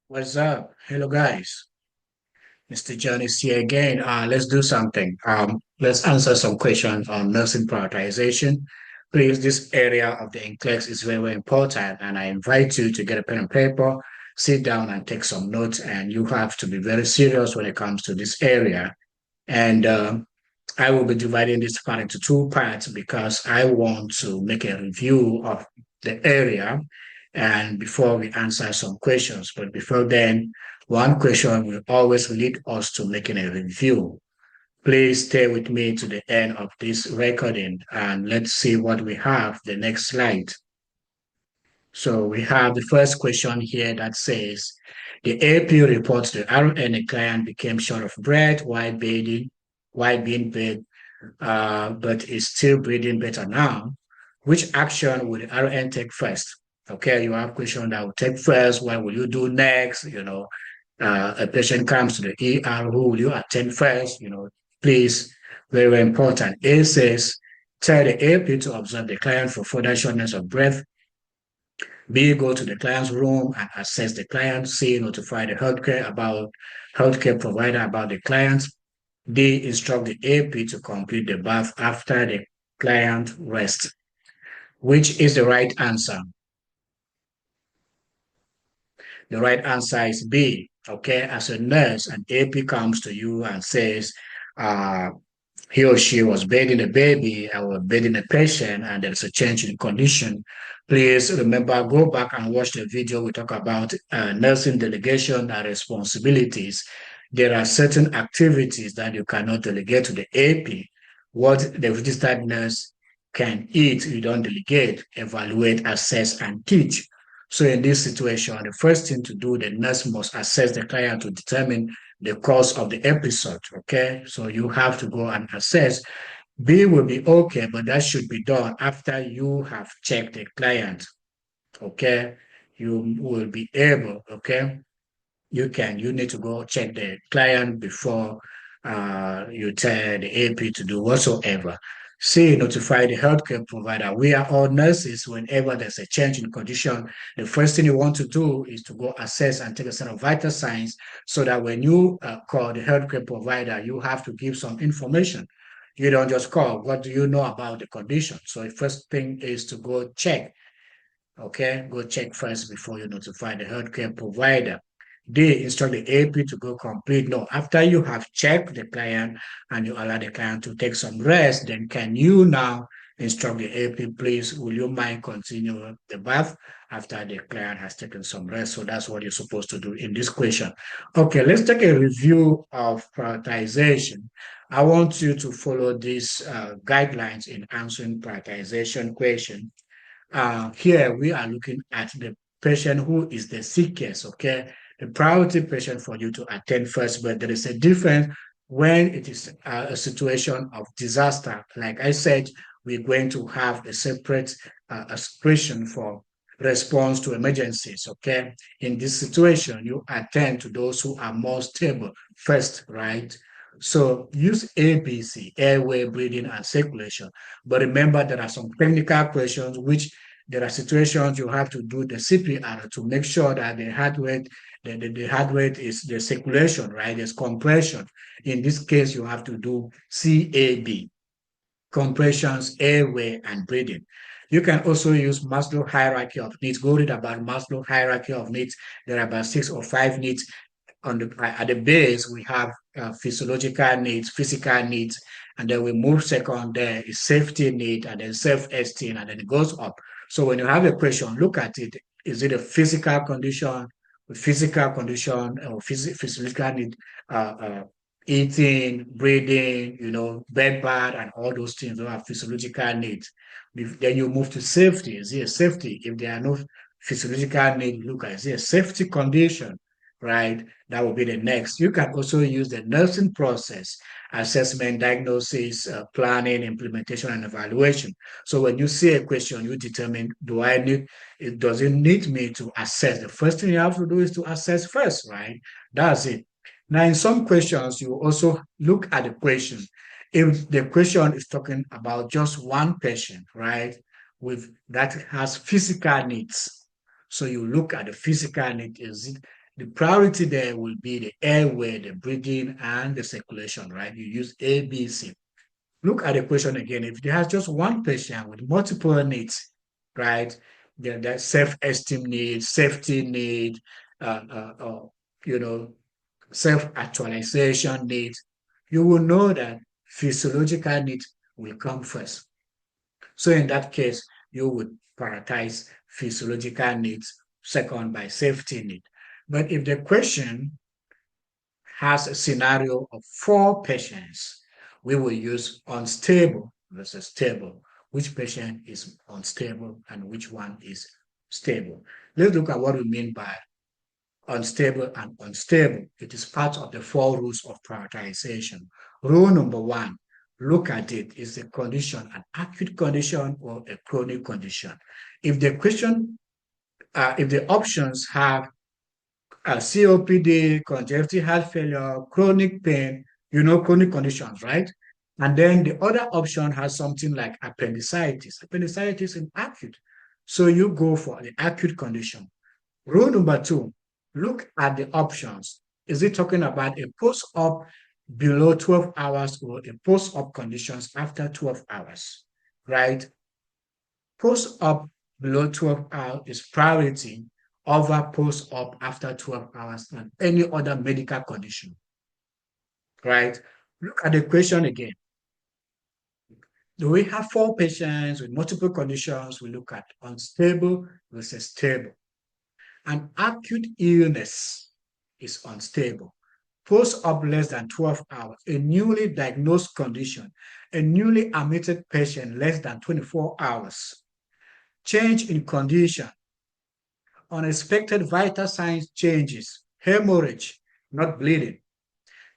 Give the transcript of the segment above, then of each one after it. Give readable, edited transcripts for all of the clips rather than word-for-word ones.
What's up? Hello, guys. Mr. John is here again. Let's do something. Let's answer some questions on nursing prioritization. Please, this area of the NCLEX is very, very important, and I invite you to get a pen and paper, sit down and take some notes, and you have to be very serious when it comes to this area. And I will be dividing this part into two parts because I want to make a review of the area and before we answer some questions. But before then, one question will always lead us to making a review. Please stay with me to the end of this recording and let's see what we have. The next slide. So we have the first question here that says, the AP reports the RNA client became short of breath while being fed, but is still breathing better now. Which action would the RN take first? Okay, you have question that will take first. What will you do next? A patient comes to the ER, who will you attend first? Please, very, very important. A says, tell the AP to observe the client for further shortness of breath. B, go to the client's room and assess the client. C, notify the healthcare provider about the client. D, instruct the AP to complete the bath after the client rests. Which is the right answer? The right answer is B. Okay, as a nurse, an AP comes to you and says, he or she was bathing a baby or bathing a patient and there's a change in condition. Please remember, go back and watch the video. We talk about nursing delegation and responsibilities. There are certain activities that you cannot delegate to the AP. What the registered nurse can eat, you don't delegate, evaluate, assess, and teach. So in this situation, the first thing to do, the nurse must assess the client to determine the cause of the episode, okay? So you have to go and assess. B will be okay, but that should be done after you have checked the client, okay? You will be able, okay? You need to go check the client before you tell the AP to do whatsoever. C, notify the healthcare provider. We are all nurses. Whenever there's a change in condition, the first thing you want to do is to go assess and take a set of vital signs so that when you call the healthcare provider, you have to give some information. You don't just call. What do you know about the condition? So the first thing is to go check. Okay, go check first before you notify the healthcare provider. They instruct the AP to go complete. No, after you have checked the client and you allow the client to take some rest, then can you now instruct the AP, please, will you mind continue the bath after the client has taken some rest? So that's what you're supposed to do in this question. Okay, let's take a review of prioritization. I want you to follow these guidelines in answering prioritization question. Here we are looking at the patient who is the sickest, okay? The priority patient for you to attend first, but there is a difference when it is a situation of disaster. Like I said, we're going to have a separate expression for response to emergencies, okay? In this situation, you attend to those who are more stable first, right? So use ABC, airway, breathing, and circulation. But remember, there are some technical questions which there are situations you have to do the CPR to make sure that the heart rate, the heart rate is the circulation, right? There's compression. In this case, you have to do CAB, compressions, airway, and breathing. You can also use Maslow hierarchy of needs. Go read about Maslow hierarchy of needs. There are about 6 or 5 needs. At the base, we have physiological needs, physical needs, and then we move second there is safety need, and then self-esteem, and then it goes up. So when you have a question, look at it. Is it a physical condition, or physiological need, eating, breathing, bed bath, and all those things that are physiological needs. Then you move to safety. Is it a safety? If there are no physiological needs, look at, is it a safety condition? Right? That will be the next. You can also use the nursing process, assessment, diagnosis, planning, implementation, and evaluation. So when you see a question, you determine, does it need me to assess? The first thing you have to do is to assess first, right? That's it. Now, in some questions, you also look at the question. If the question is talking about just one patient, right, that has physical needs, so you look at the physical need. The priority there will be the airway, the breathing, and the circulation, right? You use A, B, C. Look at the question again. If there has just one patient with multiple needs, right? There's self-esteem need, safety need, uh, uh, uh, you know, self-actualization needs, you will know that physiological needs will come first. So in that case, you would prioritize physiological needs second by safety need. But if the question has a scenario of 4 patients, we will use unstable versus stable. Which patient is unstable and which one is stable? Let's look at what we mean by unstable and unstable. It is part of the 4 rules of prioritization. Rule number 1, look at it. Is the condition an acute condition or a chronic condition? If the question, if the options have COPD, congestive heart failure, chronic pain, chronic conditions, right? And then the other option has something like appendicitis. Appendicitis is acute. So you go for the acute condition. Rule number 2, look at the options. Is it talking about a post-op below 12 hours or a post-op conditions after 12 hours, right? Post-op below 12 hours is priority over post-op after 12 hours and any other medical condition, right? Look at the question again. Do we have 4 patients with multiple conditions? We look at unstable versus stable. An acute illness is unstable. Post-op less than 12 hours, a newly diagnosed condition, a newly admitted patient less than 24 hours. Change in condition, unexpected vital signs changes, hemorrhage, not bleeding,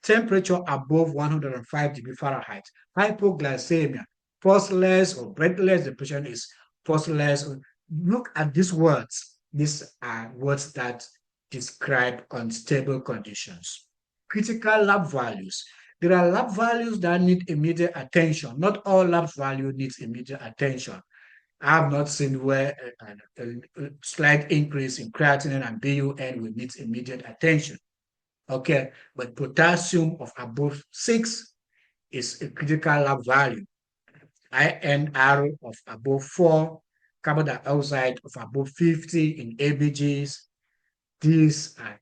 temperature above 105 degrees Fahrenheit, hypoglycemia, pulseless or breathless, the patient is pulseless. Look at these words. These are words that describe unstable conditions. Critical lab values. There are lab values that need immediate attention. Not all lab value needs immediate attention. I have not seen where a slight increase in creatinine and BUN will need immediate attention. Okay, but potassium of above 6 is a critical lab value. INR of above 4, carbon dioxide of above 50 in ABGs. These are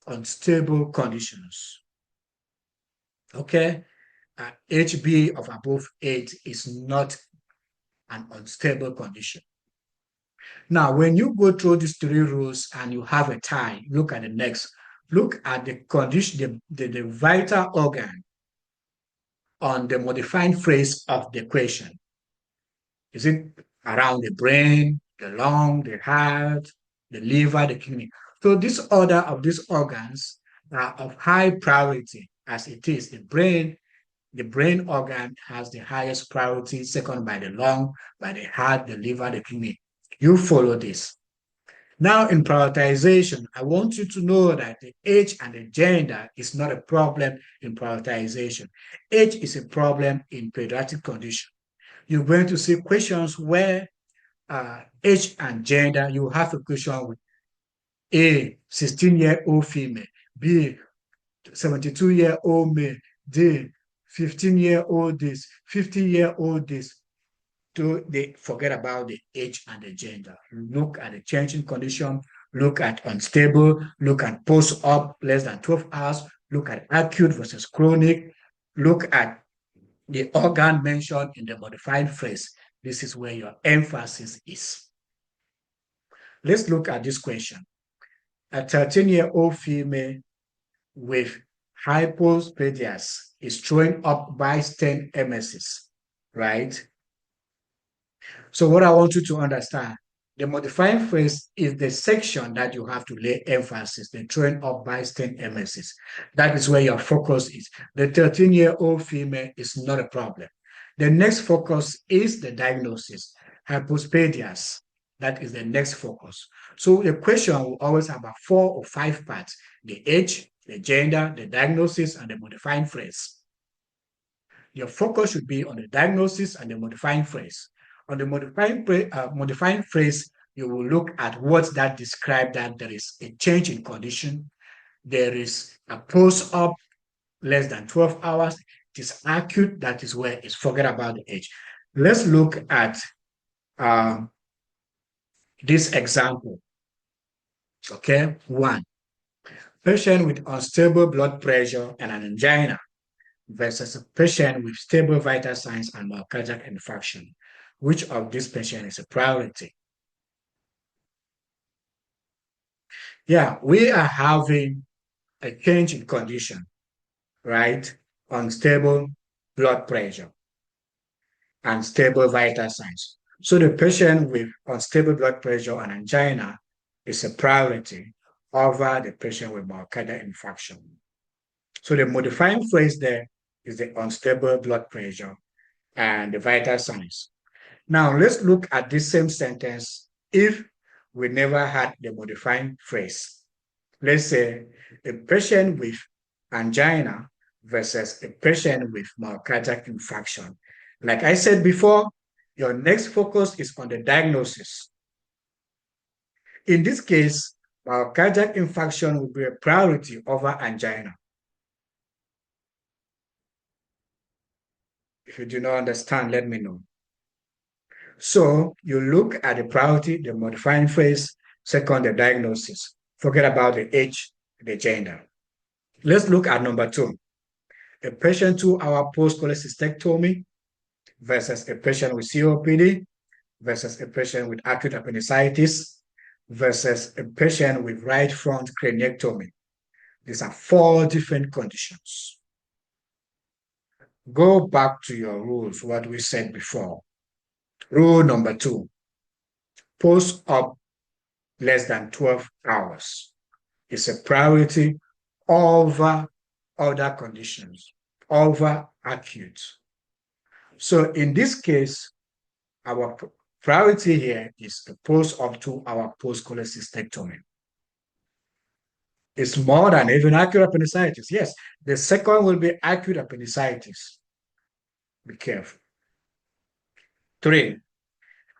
unstable conditions. Okay, HB of above 8 is not an unstable condition. Now, when you go through these 3 rules and you have a tie, look at the next. Look at the condition, the vital organ on the modifying phrase of the question. Is it around the brain, the lung, the heart, the liver, the kidney? So this order of these organs are of high priority as it is. The brain organ has the highest priority, second by the lung, by the heart, the liver, the kidney. You follow this. Now, in prioritization, I want you to know that the age and the gender is not a problem in prioritization. Age is a problem in pediatric condition. You're going to see questions where age and gender, you have a question with A, 16-year-old female, B, 72-year-old male, D, 15-year-old this, 50-year-old this. They forget about the age and the gender. Look at the changing condition, look at unstable, look at post-op less than 12 hours, look at acute versus chronic, look at the organ mentioned in the modified phrase. This is where your emphasis is. Let's look at this question. A 13-year-old female with hypospadias is throwing up by 10 MSs, right? So what I want you to understand, the modifying phrase is the section that you have to lay emphasis, the throwing up by 10 MSs. That is where your focus is. The 13-year-old female is not a problem. The next focus is the diagnosis, hypospadias. That is the next focus. So the question will always have about 4 or 5 parts: the age, the gender, the diagnosis, and the modifying phrase. Your focus should be on the diagnosis and the modifying phrase. On the modifying phrase, you will look at what that describes that there is a change in condition, there is a post-op less than 12 hours. It is acute. That is where it's forget about the age. Let's look at um, this example. Okay, one, patient with unstable blood pressure and an angina versus a patient with stable vital signs and myocardial infarction. Which of these patients is a priority? Yeah, we are having a change in condition, right? Unstable blood pressure and stable vital signs. So the patient with unstable blood pressure and angina is a priority over the patient with myocardial infarction. So the modifying phrase there is the unstable blood pressure and the vital signs. Now let's look at this same sentence if we never had the modifying phrase. Let's say a patient with angina versus a patient with myocardial infarction. Like I said before, your next focus is on the diagnosis. In this case, myocardial infarction will be a priority over angina. If you do not understand, let me know. So you look at the priority, the modifying phrase, second, the diagnosis. Forget about the age, the gender. Let's look at number two. A patient 2-hour post-cholecystectomy versus a patient with COPD versus a patient with acute appendicitis versus a patient with right front craniectomy. These are 4 different conditions. Go back to your rules, what we said before. Rule number 2, post-op less than 12 hours is a priority over other conditions, over acute. So in this case, our priority here is the post-op 2-hour post-cholecystectomy. It's more than even acute appendicitis. Yes, the second will be acute appendicitis. Be careful. 3,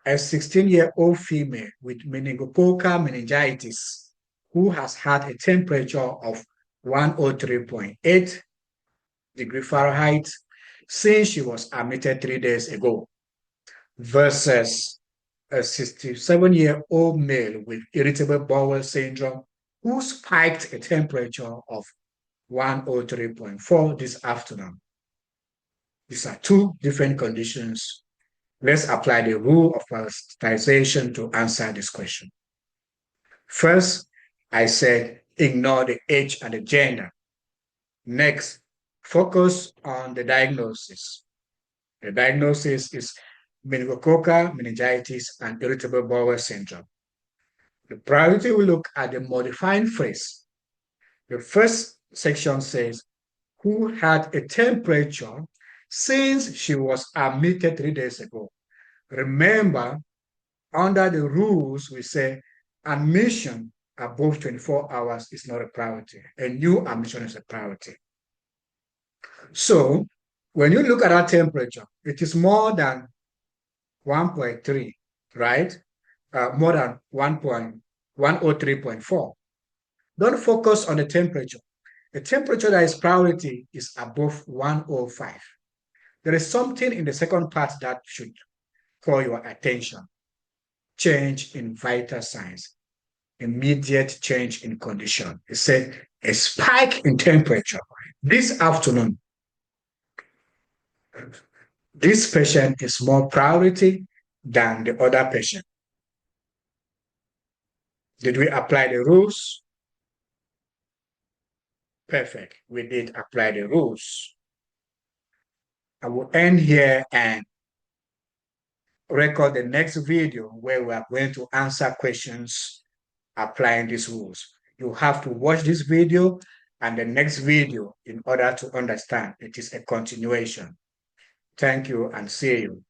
a 16-year-old female with meningococcal meningitis who has had a temperature of 103.8 degrees Fahrenheit since she was admitted 3 days ago versus a 67-year-old male with irritable bowel syndrome who spiked a temperature of 103.4 this afternoon. These are 2 different conditions. Let's apply the rule of prioritization to answer this question. First, I said ignore the age and the gender. Next, focus on the diagnosis. The diagnosis is meningococcal meningitis and irritable bowel syndrome. The priority will look at the modifying phrase. The first section says, who had a temperature since she was admitted 3 days ago. Remember, under the rules, we say admission above 24 hours is not a priority. A new admission is a priority. So when you look at our temperature, it is more than 1.3, right? More than 103.4. Don't focus on the temperature. The temperature that is priority is above 105. There is something in the second part that should call your attention. Change in vital signs, immediate change in condition. It said a spike in temperature this afternoon. This patient is more priority than the other patient. Did we apply the rules? Perfect. We did apply the rules. I will end here and record the next video where we are going to answer questions applying these rules. You have to watch this video and the next video in order to understand. It is a continuation. Thank you and see you.